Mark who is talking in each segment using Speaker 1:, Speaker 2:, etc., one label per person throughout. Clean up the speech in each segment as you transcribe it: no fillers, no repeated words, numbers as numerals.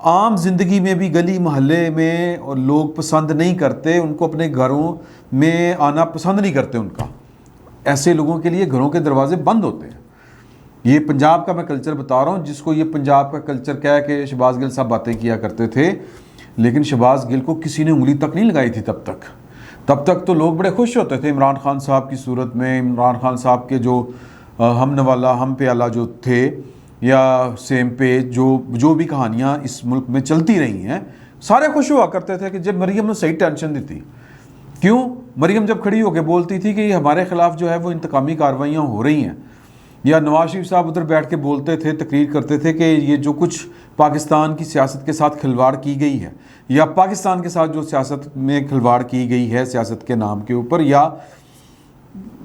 Speaker 1: عام زندگی میں بھی گلی محلے میں اور لوگ پسند نہیں کرتے ان کو، اپنے گھروں میں آنا پسند نہیں کرتے ان کا. ایسے لوگوں کے لیے گھروں کے دروازے بند ہوتے ہیں. یہ پنجاب کا میں کلچر بتا رہا ہوں، جس کو یہ پنجاب کا کلچر کیا ہے کہ شہباز گل صاحب باتیں کیا کرتے تھے، لیکن شہباز گل کو کسی نے انگلی تک نہیں لگائی تھی تب تک تو لوگ بڑے خوش ہوتے تھے عمران خان صاحب کی صورت میں. عمران خان صاحب کے جو ہم نوالا ہم پیالہ جو تھے، یا سیم پیج، جو بھی کہانیاں اس ملک میں چلتی رہی ہیں، سارے خوش ہوا کرتے تھے کہ جب مریم نے صحیح ٹینشن دی تھی. کیوں؟ مریم جب کھڑی ہو کے بولتی تھی کہ یہ ہمارے خلاف جو ہے وہ انتقامی کارروائیاں ہو رہی ہیں، یا نواز شریف صاحب ادھر بیٹھ کے بولتے تھے، تقریر کرتے تھے کہ یہ جو کچھ پاکستان کی سیاست کے ساتھ کھلواڑ کی گئی ہے، یا پاکستان کے ساتھ جو سیاست میں کھلواڑ کی گئی ہے سیاست کے نام کے اوپر یا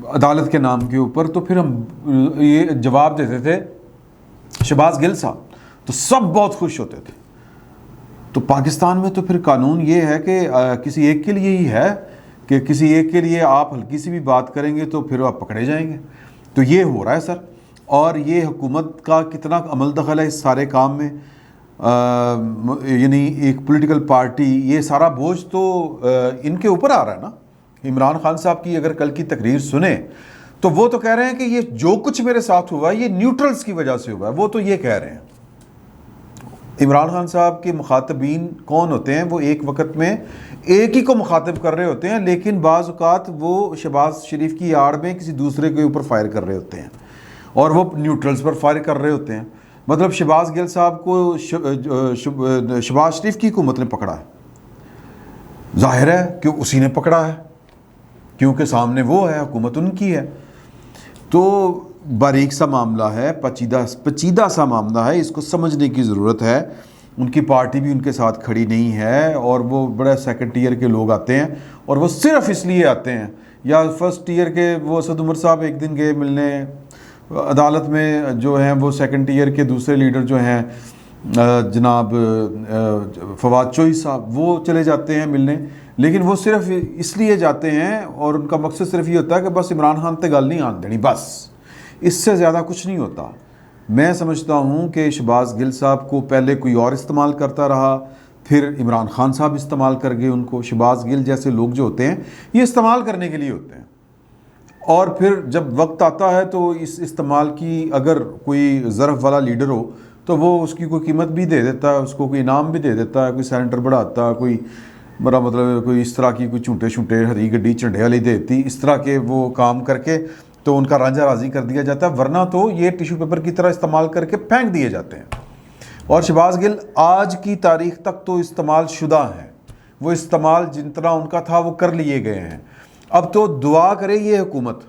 Speaker 1: عدالت کے نام کے اوپر، تو پھر ہم یہ جواب دیتے تھے شہباز گل صاحب، تو سب بہت خوش ہوتے تھے. تو پاکستان میں تو پھر قانون یہ ہے کہ کسی ایک کے لیے ہی ہے کہ کسی ایک کے لیے آپ ہلکی سی بھی بات کریں گے تو پھر آپ پکڑے جائیں گے. تو یہ ہو رہا ہے سر. اور یہ حکومت کا کتنا عمل دخل ہے اس سارے کام میں، یعنی ایک پولیٹیکل پارٹی، یہ سارا بوجھ تو ان کے اوپر آ رہا ہے نا. عمران خان صاحب کی اگر کل کی تقریر سنیں تو وہ تو کہہ رہے ہیں کہ یہ جو کچھ میرے ساتھ ہوا ہے یہ نیوٹرلز کی وجہ سے ہوا ہے. وہ تو یہ کہہ رہے ہیں. عمران خان صاحب کے مخاطبین کون ہوتے ہیں؟ وہ ایک وقت میں ایک ہی کو مخاطب کر رہے ہوتے ہیں، لیکن بعض اوقات وہ شہباز شریف کی آڑ میں کسی دوسرے کے اوپر فائر کر رہے ہوتے ہیں، اور وہ نیوٹرلز پر فائر کر رہے ہوتے ہیں. مطلب شہباز گل صاحب کو شہباز شریف کی حکومت نے پکڑا ہے. ظاہر ہے کہ اسی نے پکڑا ہے، کیونکہ سامنے وہ ہے، حکومت ان کی ہے. تو باریک سا معاملہ ہے، پیچیدہ سا معاملہ ہے، اس کو سمجھنے کی ضرورت ہے. ان کی پارٹی بھی ان کے ساتھ کھڑی نہیں ہے، اور وہ بڑے سیکنڈ ٹیئر کے لوگ آتے ہیں، اور وہ صرف اس لیے آتے ہیں. یا فرسٹ ٹیئر کے وہ اسد عمر صاحب ایک دن گئے ملنے عدالت میں، جو ہیں وہ سیکنڈ ٹیئر کے دوسرے لیڈر جو ہیں جناب فواد چوہی صاحب، وہ چلے جاتے ہیں ملنے، لیکن وہ صرف اس لیے جاتے ہیں اور ان کا مقصد صرف یہ ہوتا ہے کہ بس عمران خان تے گل نہیں آن دینی، بس اس سے زیادہ کچھ نہیں ہوتا. میں سمجھتا ہوں کہ شہباز گل صاحب کو پہلے کوئی اور استعمال کرتا رہا، پھر عمران خان صاحب استعمال کر گئے ان کو. شہباز گل جیسے لوگ جو ہوتے ہیں یہ استعمال کرنے کے لیے ہوتے ہیں، اور پھر جب وقت آتا ہے تو اس استعمال کی اگر کوئی ظرف والا لیڈر ہو تو وہ اس کی کوئی قیمت بھی دے دیتا ہے، اس کو کوئی انعام بھی دے دیتا ہے، کوئی سینیٹر بڑھاتا ہے، کوئی بڑا مطلب کوئی اس طرح کی کوئی چونٹے ہری گڈی جھنڈے والی دیتی، اس طرح کے وہ کام کر کے تو ان کا رانجھا راضی کر دیا جاتا ہے. ورنہ تو یہ ٹیشو پیپر کی طرح استعمال کر کے پھینک دیے جاتے ہیں. اور شہباز گل آج کی تاریخ تک تو استعمال شدہ ہیں، وہ استعمال جن طرح ان کا تھا وہ کر لیے گئے ہیں. اب تو دعا کرے یہ حکومت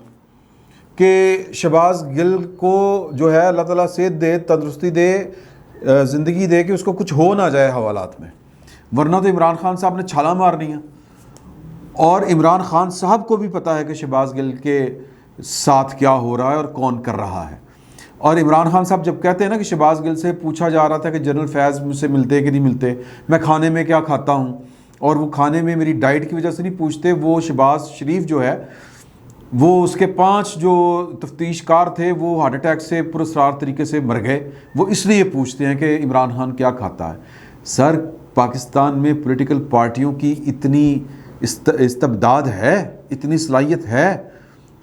Speaker 1: کہ شہباز گل کو جو ہے اللہ تعالیٰ صحت دے، تندرستی دے، زندگی دے کہ اس کو کچھ ہو نہ جائے حوالات میں، ورنہ تو عمران خان صاحب نے چھالا مارنی ہے. اور عمران خان صاحب کو بھی پتہ ہے کہ شہباز گل کے ساتھ کیا ہو رہا ہے اور کون کر رہا ہے. اور عمران خان صاحب جب کہتے ہیں نا کہ شہباز گل سے پوچھا جا رہا تھا کہ جنرل فیض مجھ سے ملتے کہ نہیں ملتے، میں کھانے میں کیا کھاتا ہوں، اور وہ کھانے میں میری ڈائٹ کی وجہ سے نہیں پوچھتے. وہ شہباز شریف جو ہے وہ اس کے 5 جو تفتیش کار تھے وہ ہارٹ اٹیک سے پراسرار طریقے سے مر گئے، وہ اس لیے پوچھتے ہیں کہ عمران خان کیا کھاتا ہے. سر پاکستان میں پولیٹیکل پارٹیوں کی اتنی استبداد ہے، اتنی صلاحیت ہے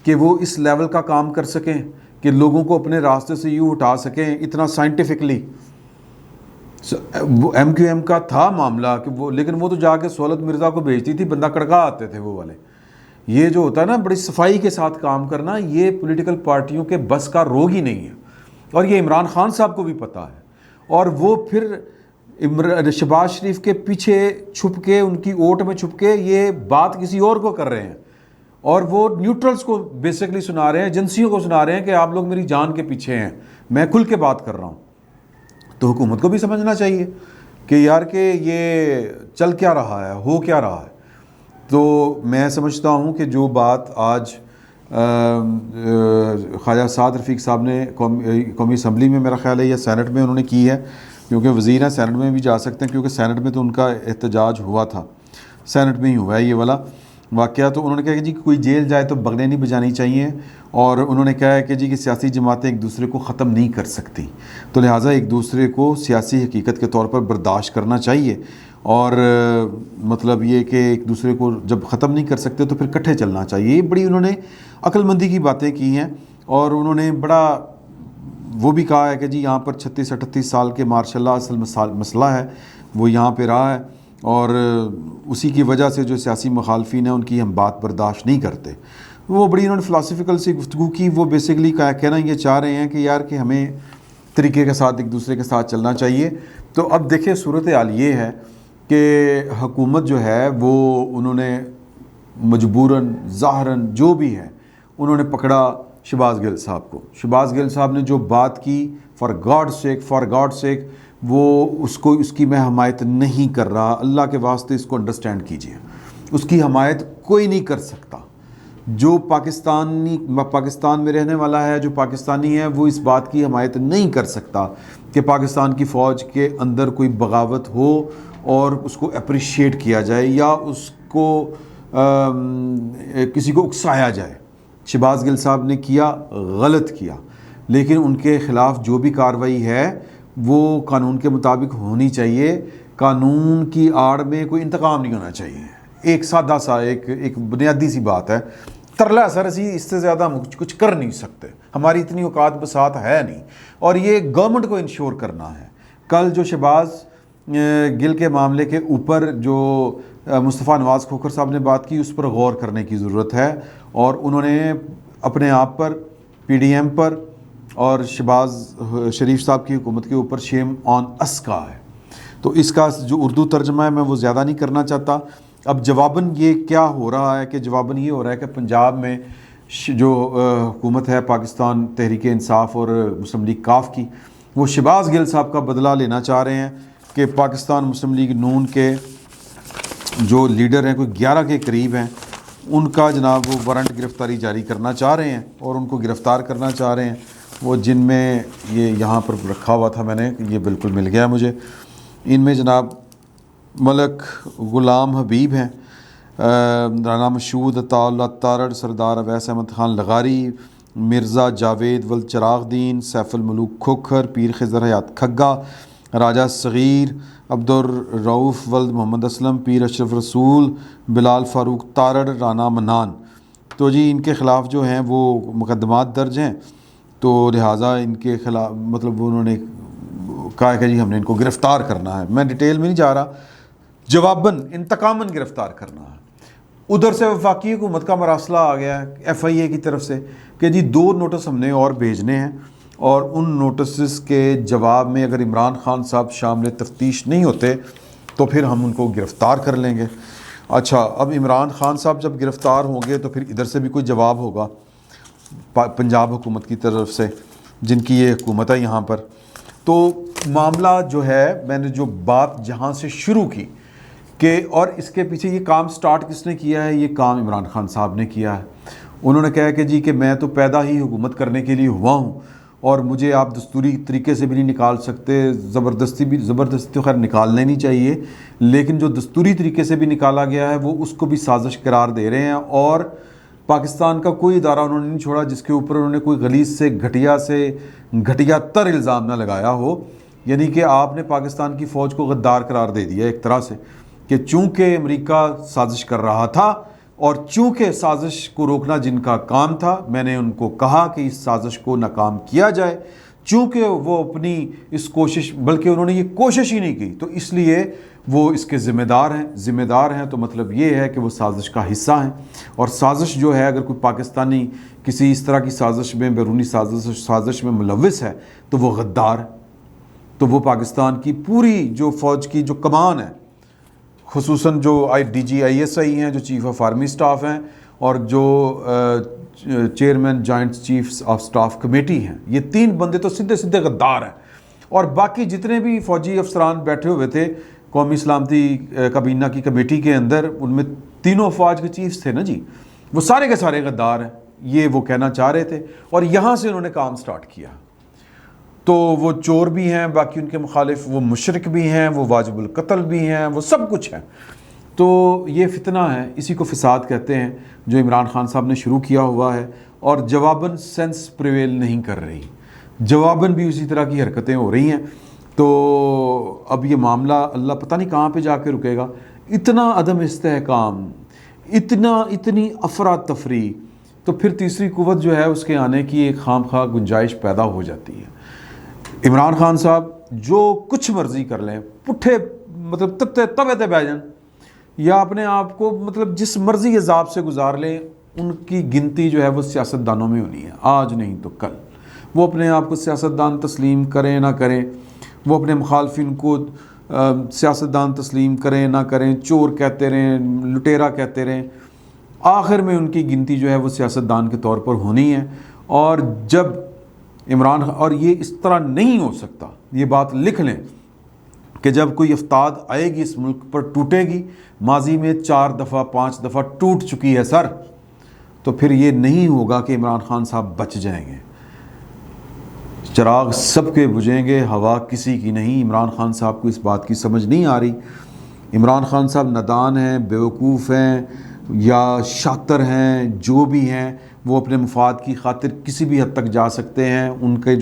Speaker 1: کہ وہ اس لیول کا کام کر سکیں کہ لوگوں کو اپنے راستے سے یوں ہٹا سکیں اتنا سائنٹیفکلی. وہ ایم کیو ایم کا تھا معاملہ کہ وہ، لیکن وہ تو جا کے سہولت مرزا کو بھیجتی تھی، بندہ کڑکا آتے تھے وہ والے. یہ جو ہوتا ہے نا بڑی صفائی کے ساتھ کام کرنا، یہ پولیٹیکل پارٹیوں کے بس کا روگ ہی نہیں ہے، اور یہ عمران خان صاحب کو بھی پتہ ہے. اور وہ پھر شہباز شریف کے پیچھے چھپ کے، ان کی اوٹ میں چھپ کے یہ بات کسی اور کو کر رہے ہیں، اور وہ نیوٹرلز کو بیسکلی سنا رہے ہیں، ایجنسیوں کو سنا رہے ہیں کہ آپ لوگ میری جان کے پیچھے ہیں، میں کھل کے بات کر رہا ہوں. تو حکومت کو بھی سمجھنا چاہیے کہ یار کہ یہ چل کیا رہا ہے، ہو کیا رہا ہے. تو میں سمجھتا ہوں کہ جو بات آج خواجہ سعد رفیق صاحب نے قومی اسمبلی میں، میرا خیال ہے یا سینٹ میں انہوں نے کی ہے، کیونکہ وزیر ہیں سینٹ میں بھی جا سکتے ہیں، کیونکہ سینٹ میں تو ان کا احتجاج ہوا تھا، سینٹ میں ہی ہوا ہے یہ والا. واقعہ تو انہوں نے کہا کہ جی کوئی جیل جائے تو بغلیں نہیں بجانی چاہیے، اور انہوں نے کہا ہے کہ جی کہ سیاسی جماعتیں ایک دوسرے کو ختم نہیں کر سکتی، تو لہٰذا ایک دوسرے کو سیاسی حقیقت کے طور پر برداشت کرنا چاہیے، اور مطلب یہ کہ ایک دوسرے کو جب ختم نہیں کر سکتے تو پھر کٹھے چلنا چاہیے۔ یہ بڑی انہوں نے عقل مندی کی باتیں کی ہیں، اور انہوں نے بڑا وہ بھی کہا ہے کہ جی یہاں پر 36-38 سال کے ماشاء اللہ اصل مسئلہ ہے وہ یہاں پہ رہا ہے، اور اسی کی وجہ سے جو سیاسی مخالفین ہیں ان کی ہم بات برداشت نہیں کرتے۔ وہ بڑی انہوں نے فلاسفیکل سی گفتگو کی۔ وہ بیسیکلی کہنا یہ چاہ رہے ہیں کہ یار کہ ہمیں طریقے کے ساتھ ایک دوسرے کے ساتھ چلنا چاہیے۔ تو اب دیکھیں صورتحال یہ ہے کہ حکومت جو ہے وہ انہوں نے مجبوراً ظاہراً جو بھی ہے انہوں نے پکڑا شہباز گل صاحب کو۔ شہباز گل صاحب نے جو بات کی فار گاڈ سیک وہ اس کی میں حمایت نہیں کر رہا، اللہ کے واسطے اس کو انڈرسٹینڈ کیجئے، اس کی حمایت کوئی نہیں کر سکتا۔ جو پاکستان میں رہنے والا ہے، جو پاکستانی ہے، وہ اس بات کی حمایت نہیں کر سکتا کہ پاکستان کی فوج کے اندر کوئی بغاوت ہو اور اس کو اپریشیٹ کیا جائے یا اس کو کسی کو اکسایا جائے۔ شہباز گل صاحب نے کیا، غلط کیا، لیکن ان کے خلاف جو بھی کارروائی ہے وہ قانون کے مطابق ہونی چاہیے۔ قانون کی آڑ میں کوئی انتقام نہیں ہونا چاہیے۔ ایک سادہ سا ایک بنیادی سی بات ہے، ترلا سر اسی اس سے زیادہ ہم کچھ کر نہیں سکتے، ہماری اتنی اوقات بسات ہے نہیں، اور یہ گورنمنٹ کو انشور کرنا ہے۔ کل جو شہباز گل کے معاملے کے اوپر جو مصطفیٰ نواز کھوکھر صاحب نے بات کی، اس پر غور کرنے کی ضرورت ہے، اور انہوں نے اپنے آپ پر، پی ڈی ایم پر اور شہباز شریف صاحب کی حکومت کے اوپر شیم آن اس کہا ہے۔ تو اس کا جو اردو ترجمہ ہے میں وہ زیادہ نہیں کرنا چاہتا۔ اب جواباً یہ کیا ہو رہا ہے کہ جواباً یہ ہو رہا ہے کہ پنجاب میں جو حکومت ہے پاکستان تحریک انصاف اور مسلم لیگ کاف کی، وہ شہباز گل صاحب کا بدلہ لینا چاہ رہے ہیں کہ پاکستان مسلم لیگ نون کے جو لیڈر ہیں، کوئی 11 کے قریب ہیں، ان کا جناب وہ وارنٹ گرفتاری جاری کرنا چاہ رہے ہیں اور ان کو گرفتار کرنا چاہ رہے ہیں۔ وہ جن میں یہ یہاں پر رکھا ہوا تھا میں نے، یہ بالکل مل گیا مجھے، ان میں جناب ملک غلام حبیب ہیں، رانا مشہود، عطا اللہ تارڑ، سردار اویس احمد خان لغاری، مرزا جاوید ولد چراغ دین، سیف الملوک کھوکھر، پیر خضر حیات کھگا، راجہ صغیر، عبدالرؤف ولد محمد اسلم، پیر اشرف رسول، بلال فاروق تارڑ، رانا منان۔ تو جی ان کے خلاف جو ہیں وہ مقدمات درج ہیں، تو لہٰذا ان کے خلاف مطلب انہوں نے کہا کہ جی ہم نے ان کو گرفتار کرنا ہے۔ میں ڈیٹیل میں نہیں جا رہا، جواباً انتقاماً گرفتار کرنا ہے۔ ادھر سے وفاقی حکومت کا مراسلہ آ گیا ہے ایف آئی اے کی طرف سے کہ جی 2 نوٹس ہم نے اور بھیجنے ہیں، اور ان نوٹسز کے جواب میں اگر عمران خان صاحب شامل تفتیش نہیں ہوتے تو پھر ہم ان کو گرفتار کر لیں گے۔ اچھا، اب عمران خان صاحب جب گرفتار ہوں گے تو پھر ادھر سے بھی کوئی جواب ہوگا پنجاب حکومت کی طرف سے، جن کی یہ حکومت ہے یہاں پر۔ تو معاملہ جو ہے، میں نے جو بات جہاں سے شروع کی کہ اور اس کے پیچھے یہ کام سٹارٹ کس نے کیا ہے، یہ کام عمران خان صاحب نے کیا ہے۔ انہوں نے کہا کہ جی کہ میں تو پیدا ہی حکومت کرنے کے لیے ہوا ہوں، اور مجھے آپ دستوری طریقے سے بھی نہیں نکال سکتے، زبردستی تو خیر نکالنے نہیں چاہیے، لیکن جو دستوری طریقے سے بھی نکالا گیا ہے وہ اس کو بھی سازش قرار دے رہے ہیں، اور پاکستان کا کوئی ادارہ انہوں نے نہیں چھوڑا جس کے اوپر انہوں نے کوئی غلیظ سے گھٹیا تر الزام نہ لگایا ہو۔ یعنی کہ آپ نے پاکستان کی فوج کو غدار قرار دے دیا ایک طرح سے، کہ چونکہ امریکہ سازش کر رہا تھا اور چونکہ سازش کو روکنا جن کا کام تھا، میں نے ان کو کہا کہ اس سازش کو ناکام کیا جائے، چونکہ وہ اپنی اس کوشش، بلکہ انہوں نے یہ کوشش ہی نہیں کی، تو اس لیے وہ اس کے ذمہ دار ہیں تو مطلب یہ ہے کہ وہ سازش کا حصہ ہیں۔ اور سازش جو ہے، اگر کوئی پاکستانی کسی اس طرح کی سازش میں، بیرونی سازش میں ملوث ہے تو وہ غدار ہے، تو وہ پاکستان کی پوری جو فوج کی جو کمان ہے، خصوصاً جو DGISI ہیں، جو چیف آف آرمی سٹاف ہیں، اور جو chairman joint chiefs of staff committee ہیں، یہ 3 بندے تو سیدھے غدار ہیں۔ اور باقی جتنے بھی فوجی افسران بیٹھے ہوئے تھے قومی سلامتی کابینہ کی کمیٹی کے اندر، ان میں 3 افواج کے چیفز تھے نا جی، وہ سارے کے سارے غدار ہیں، یہ وہ کہنا چاہ رہے تھے، اور یہاں سے انہوں نے کام سٹارٹ کیا۔ تو وہ چور بھی ہیں باقی ان کے مخالف، وہ مشرک بھی ہیں، وہ واجب القتل بھی ہیں، وہ سب کچھ ہیں۔ تو یہ فتنہ ہے، اسی کو فساد کہتے ہیں، جو عمران خان صاحب نے شروع کیا ہوا ہے، اور جواباً سینس پریویل نہیں کر رہی، جواباً بھی اسی طرح کی حرکتیں ہو رہی ہیں۔ تو اب یہ معاملہ اللہ پتہ نہیں کہاں پہ جا کے رکے گا۔ اتنا عدم استحکام، اتنی افراتفری، تو پھر تیسری قوت جو ہے اس کے آنے کی ایک خام خواہ گنجائش پیدا ہو جاتی ہے۔ عمران خان صاحب جو کچھ مرضی کر لیں، پٹھے مطلب توے تے بہ جائیں، یا اپنے آپ کو مطلب جس مرضی عذاب سے گزار لیں، ان کی گنتی جو ہے وہ سیاستدانوں میں ہونی ہے، آج نہیں تو کل۔ وہ اپنے آپ کو سیاستدان تسلیم کریں نہ کریں، وہ اپنے مخالفین کو سیاستدان تسلیم کریں نہ کریں، چور کہتے رہیں، لٹیرا کہتے رہیں، آخر میں ان کی گنتی جو ہے وہ سیاستدان کے طور پر ہونی ہے۔ اور جب اور یہ اس طرح نہیں ہو سکتا، یہ بات لکھ لیں کہ جب کوئی افتاد آئے گی اس ملک پر ٹوٹے گی، ماضی میں 4 دفعہ 5 دفعہ ٹوٹ چکی ہے سر، تو پھر یہ نہیں ہوگا کہ عمران خان صاحب بچ جائیں گے۔ چراغ سب کے بجھیں گے، ہوا کسی کی نہیں۔ عمران خان صاحب کو اس بات کی سمجھ نہیں آ رہی۔ عمران خان صاحب نادان ہیں، بیوقوف ہیں یا شاطر ہیں، جو بھی ہیں، وہ اپنے مفاد کی خاطر کسی بھی حد تک جا سکتے ہیں۔ ان کے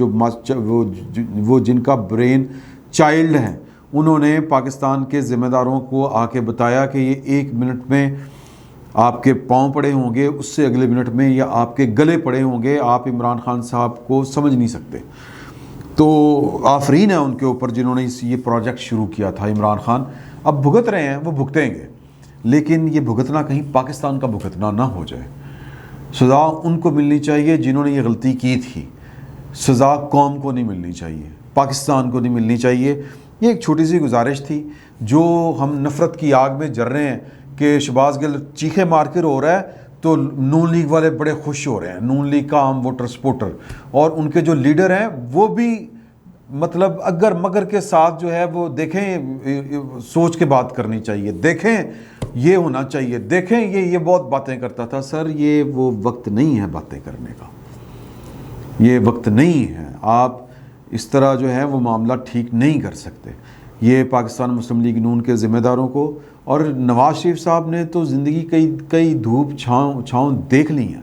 Speaker 1: وہ جن کا برین چائلڈ ہیں، انہوں نے پاکستان کے ذمہ داروں کو آ کے بتایا کہ یہ 1 منٹ میں آپ کے پاؤں پڑے ہوں گے، اس سے اگلے منٹ میں یا آپ کے گلے پڑے ہوں گے، آپ عمران خان صاحب کو سمجھ نہیں سکتے۔ تو آفرین ہے ان کے اوپر جنہوں نے یہ پروجیکٹ شروع کیا تھا۔ عمران خان اب بھگت رہے ہیں، وہ بھگتیں گے، لیکن یہ بھگتنا کہیں پاکستان کا بھگتنا نہ ہو جائے۔ سزا ان کو ملنی چاہیے جنہوں نے یہ غلطی کی تھی، سزا قوم کو نہیں ملنی چاہیے، پاکستان کو نہیں ملنی چاہیے۔ یہ ایک چھوٹی سی گزارش تھی۔ جو ہم نفرت کی آگ میں جل رہے ہیں کہ شہباز گل چیخے مار کے رو رہا ہے، تو نون لیگ والے بڑے خوش ہو رہے ہیں، نون لیگ کا عام ووٹر سپورٹر، اور ان کے جو لیڈر ہیں وہ بھی مطلب اگر مگر کے ساتھ جو ہے وہ دیکھیں، سوچ کے بات کرنی چاہیے، دیکھیں یہ ہونا چاہیے، دیکھیں یہ بہت باتیں کرتا تھا۔ سر یہ وہ وقت نہیں ہے باتیں کرنے کا، یہ وقت نہیں ہے۔ آپ اس طرح جو ہے وہ معاملہ ٹھیک نہیں کر سکتے۔ یہ پاکستان مسلم لیگ نون کے ذمہ داروں کو، اور نواز شریف صاحب نے تو زندگی کئی دھوپ چھاؤں دیکھ لی ہیں۔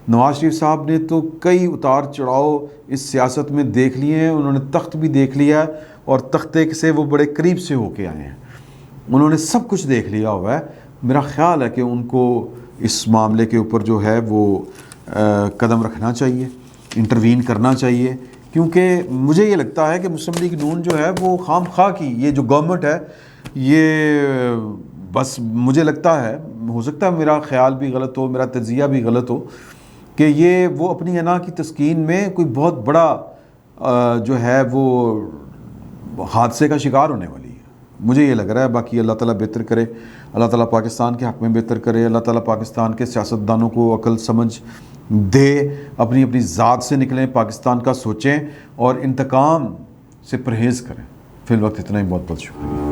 Speaker 1: نواز شریف صاحب نے تو کئی اتار چڑھاؤ اس سیاست میں دیکھ لیے ہیں، انہوں نے تخت بھی دیکھ لیا ہے، اور تختے سے وہ بڑے قریب سے ہو کے آئے ہیں، انہوں نے سب کچھ دیکھ لیا ہوا ہے۔ میرا خیال ہے کہ ان کو اس معاملے کے اوپر جو ہے وہ قدم رکھنا چاہیے، انٹروین کرنا چاہیے، کیونکہ مجھے یہ لگتا ہے کہ مسلم لیگ نون جو ہے وہ خام خواہ کی یہ جو گورنمنٹ ہے، یہ بس مجھے لگتا ہے، ہو سکتا ہے میرا خیال بھی غلط ہو، میرا تجزیہ بھی غلط ہو، کہ یہ وہ اپنی انا کی تسکین میں کوئی بہت بڑا جو ہے وہ حادثے کا شکار ہونے والی ہے، مجھے یہ لگ رہا ہے۔ باقی اللہ تعالیٰ بہتر کرے، اللہ تعالیٰ پاکستان کے حق میں بہتر کرے، اللہ تعالیٰ پاکستان کے سیاستدانوں کو عقل سمجھ دے، اپنی ذات سے نکلیں، پاکستان کا سوچیں اور انتقام سے پرہیز کریں۔ فی الوقت اتنا ہی، بہت بہت شکریہ۔